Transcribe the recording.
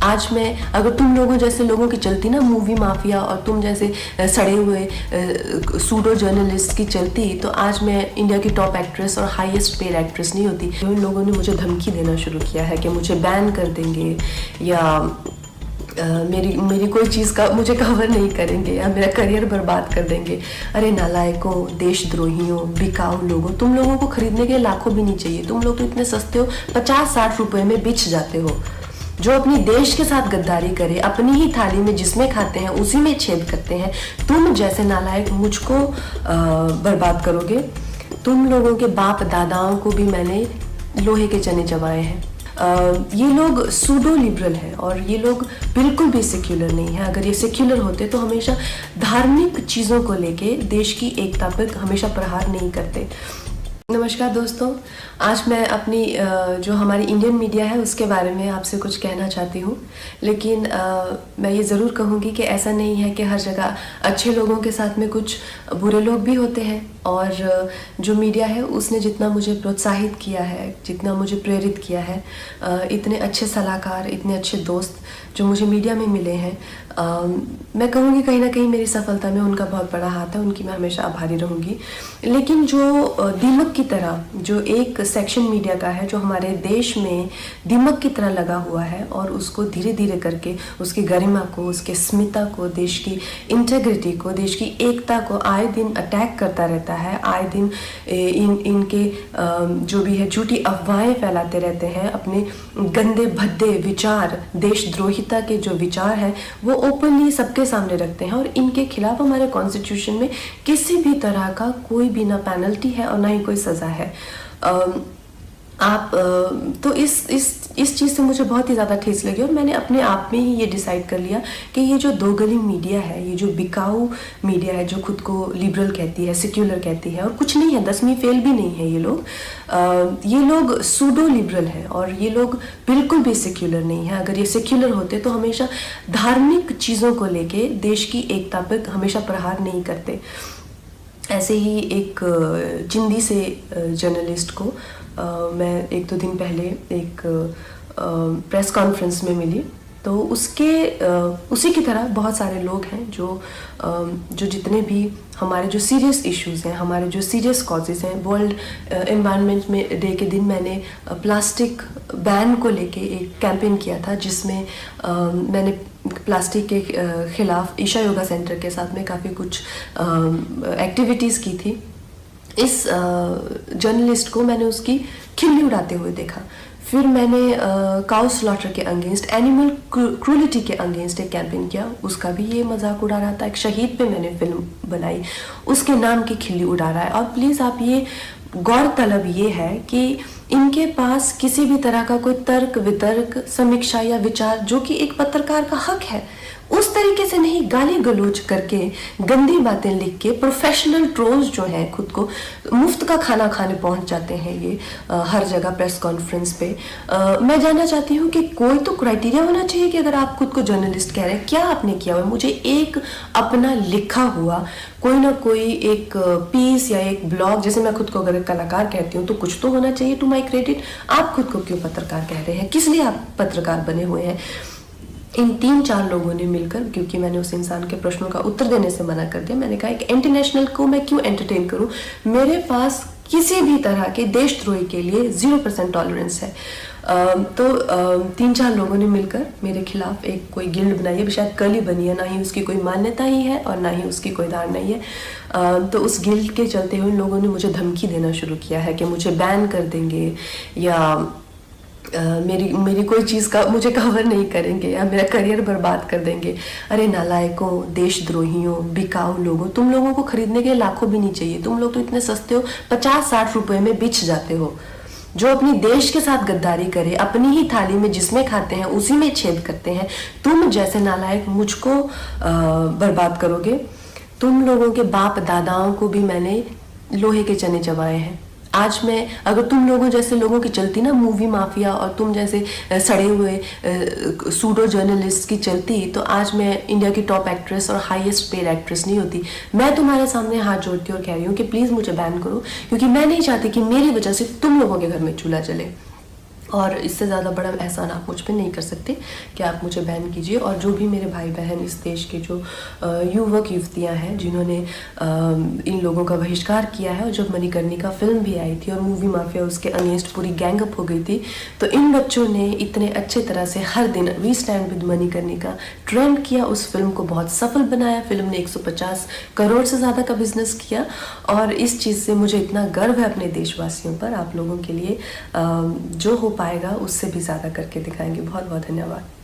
आज मैं अगर तुम लोगों जैसे लोगों की चलती ना मूवी माफिया, और तुम जैसे सड़े हुए सूडो जर्नलिस्ट की चलती, तो आज मैं इंडिया की टॉप एक्ट्रेस और हाईएस्ट पेड एक्ट्रेस नहीं होती। इन लोगों ने मुझे धमकी देना शुरू किया है कि मुझे बैन कर देंगे, या मेरी कोई चीज़ का मुझे कवर नहीं करेंगे, या मेरा करियर बर्बाद कर देंगे। अरे नालायकों, देशद्रोहियों, बिकाऊ लोगों, तुम लोगों को खरीदने के लाखों भी नहीं चाहिए। तुम लोग तो इतने सस्ते हो, 50-60 रुपए में बिछ जाते हो। जो अपनी देश के साथ गद्दारी करे, अपनी ही थाली में जिसमें खाते हैं उसी में छेद करते हैं, तुम जैसे नालायक मुझको बर्बाद करोगे। तुम लोगों के बाप दादाओं को भी मैंने लोहे के चने चबाए हैं। ये लोग सूडो लिबरल हैं और ये लोग बिल्कुल भी सेक्युलर नहीं है। अगर ये सेक्युलर होते तो हमेशा धार्मिक चीज़ों को लेके देश की एकता पर हमेशा प्रहार नहीं करते। नमस्कार दोस्तों, आज मैं अपनी जो हमारी इंडियन मीडिया है उसके बारे में आपसे कुछ कहना चाहती हूँ। लेकिन मैं ये ज़रूर कहूँगी कि ऐसा नहीं है कि हर जगह अच्छे लोगों के साथ में कुछ बुरे लोग भी होते हैं। और जो मीडिया है उसने जितना मुझे प्रोत्साहित किया है, जितना मुझे प्रेरित किया है, इतने अच्छे सलाहकार, इतने अच्छे दोस्त जो मुझे मीडिया में मिले हैं, मैं कहूँगी कहीं ना कहीं मेरी सफलता में उनका बहुत बड़ा हाथ है। उनकी मैं हमेशा आभारी रहूँगी। लेकिन जो दीमक की तरह जो एक सेक्शन मीडिया का है जो हमारे देश में दीमक की तरह लगा हुआ है और उसको धीरे धीरे करके उसकी गरिमा को, उसके अस्मिता को, देश की इंटेग्रिटी को, देश की एकता को आए दिन अटैक करता रहता है, आए दिन इनके जो भी है झूठी अफवाहें फैलाते रहते हैं, अपने गंदे भद्दे विचार, देशद्रोहिता के जो विचार हैं वो ओपनली सबके सामने रखते हैं। और इनके खिलाफ हमारे कॉन्स्टिट्यूशन में किसी भी तरह का कोई भी ना पेनल्टी है और ना ही कोई सज़ा है। तो इस चीज़ से मुझे बहुत ही ज़्यादा ठेस लगी और मैंने अपने आप में ही ये डिसाइड कर लिया कि ये जो दोगली मीडिया है, ये जो बिकाऊ मीडिया है जो खुद को लिबरल कहती है, सेक्युलर कहती है, और कुछ नहीं है, 10वीं फेल भी नहीं है ये लोग सूडो लिबरल है और ये लोग बिल्कुल भी सेक्युलर नहीं है। अगर ये सेक्युलर होते तो हमेशा धार्मिक चीज़ों को लेके देश की एकता पर हमेशा प्रहार नहीं करते। ऐसे ही एक चिंदी से जर्नलिस्ट को मैं 1-2 दिन पहले एक प्रेस कॉन्फ्रेंस में मिली, तो उसी की तरह बहुत सारे लोग हैं जो जितने भी हमारे जो सीरियस इश्यूज़ हैं, हमारे जो सीरियस कॉजेज़ हैं। वर्ल्ड एनवायरनमेंट में डे के दिन मैंने प्लास्टिक बैन को लेके एक कैंपेन किया था, जिसमें मैंने प्लास्टिक के ख़िलाफ़ ईशा योगा सेंटर के साथ में काफ़ी कुछ एक्टिविटीज़ की थी। इस जर्नलिस्ट को मैंने उसकी खिल्ली उड़ाते हुए देखा। फिर मैंने काउ स्लॉटर के अगेंस्ट, एनिमल क्रूलिटी के अगेंस्ट एक कैंपेन किया, उसका भी ये मजाक उड़ा रहा था। एक शहीद पे मैंने फिल्म बनाई, उसके नाम की खिल्ली उड़ा रहा है। और प्लीज़ आप ये गौरतलब ये है कि इनके पास किसी भी तरह का कोई तर्क वितर्क, समीक्षा या विचार जो कि एक पत्रकार का हक है, उस तरीके से नहीं, गाली गलौज करके, गंदी बातें लिख के, प्रोफेशनल ट्रोल्स जो हैं खुद को मुफ्त का खाना खाने पहुंच जाते हैं ये हर जगह प्रेस कॉन्फ्रेंस पे। मैं जानना चाहती हूँ कि कोई तो क्राइटेरिया होना चाहिए कि अगर आप खुद को जर्नलिस्ट कह रहे हैं, क्या आपने किया हुआ है? मुझे एक अपना लिखा हुआ कोई ना कोई एक पीस या एक ब्लॉग, जैसे मैं खुद को अगर कलाकार कहती हूँ तो कुछ तो होना चाहिए टू माई क्रेडिट। आप खुद को क्यों पत्रकार कह रहे हैं? किस लिए आप पत्रकार बने हुए हैं? इन 3-4 लोगों ने मिलकर, क्योंकि मैंने उस इंसान के प्रश्नों का उत्तर देने से मना कर दिया, मैंने कहा एक इंटरनेशनल को मैं क्यों एंटरटेन करूं? मेरे पास किसी भी तरह के देशद्रोही के लिए 0% टॉलरेंस है। तो 3-4 लोगों ने मिलकर मेरे खिलाफ एक कोई गिल्ड बनाई है, शायद कल ही बनी है, ना ही उसकी कोई मान्यता ही है और ना ही उसकी कोई धारणा ही है। तो उस गिल्ड के चलते हुए लोगों ने मुझे धमकी देना शुरू किया है कि मुझे बैन कर देंगे, या मेरी कोई चीज़ का मुझे कवर नहीं करेंगे, या मेरा करियर बर्बाद कर देंगे। अरे नालायकों, देशद्रोहियों, बिकाऊ लोगों, तुम लोगों को खरीदने के लाखों भी नहीं चाहिए। तुम लोग तो इतने सस्ते हो, 50-60 रुपए में बिछ जाते हो। जो अपनी देश के साथ गद्दारी करे, अपनी ही थाली में जिसमें खाते हैं उसी में छेद करते हैं, तुम जैसे नालायक मुझको बर्बाद करोगे। तुम लोगों के बाप दादाओं को भी मैंने लोहे के चने चबाए हैं। आज मैं अगर तुम लोगों जैसे लोगों की चलती ना मूवी माफिया, और तुम जैसे सड़े हुए सूडो जर्नलिस्ट की चलती, तो आज मैं इंडिया की टॉप एक्ट्रेस और हाईएस्ट पेड एक्ट्रेस नहीं होती। मैं तुम्हारे सामने हाथ जोड़ती और कह रही हूँ कि प्लीज़ मुझे बैन करो, क्योंकि मैं नहीं चाहती कि मेरी वजह से तुम लोगों के घर में चूल्हा जले। और इससे ज़्यादा बड़ा एहसान आप मुझ पे नहीं कर सकते कि आप मुझे बैन कीजिए। और जो भी मेरे भाई बहन इस देश के जो युवक युवतियाँ हैं जिन्होंने इन लोगों का बहिष्कार किया है, और जब मणिकर्णिका फिल्म भी आई थी और मूवी माफिया उसके अगेंस्ट पूरी गैंग अप हो गई थी, तो इन बच्चों ने इतने अच्छे तरह से हर दिन we stand with Manikarnika trend किया, उस फिल्म को बहुत सफल बनाया। फिल्म ने 150 करोड़ से ज़्यादा का बिजनेस किया, और इस चीज़ से मुझे इतना गर्व है अपने देशवासियों पर। आप लोगों के लिए जो हो पाएगा उससे भी ज़्यादा करके दिखाएंगे। बहुत बहुत धन्यवाद।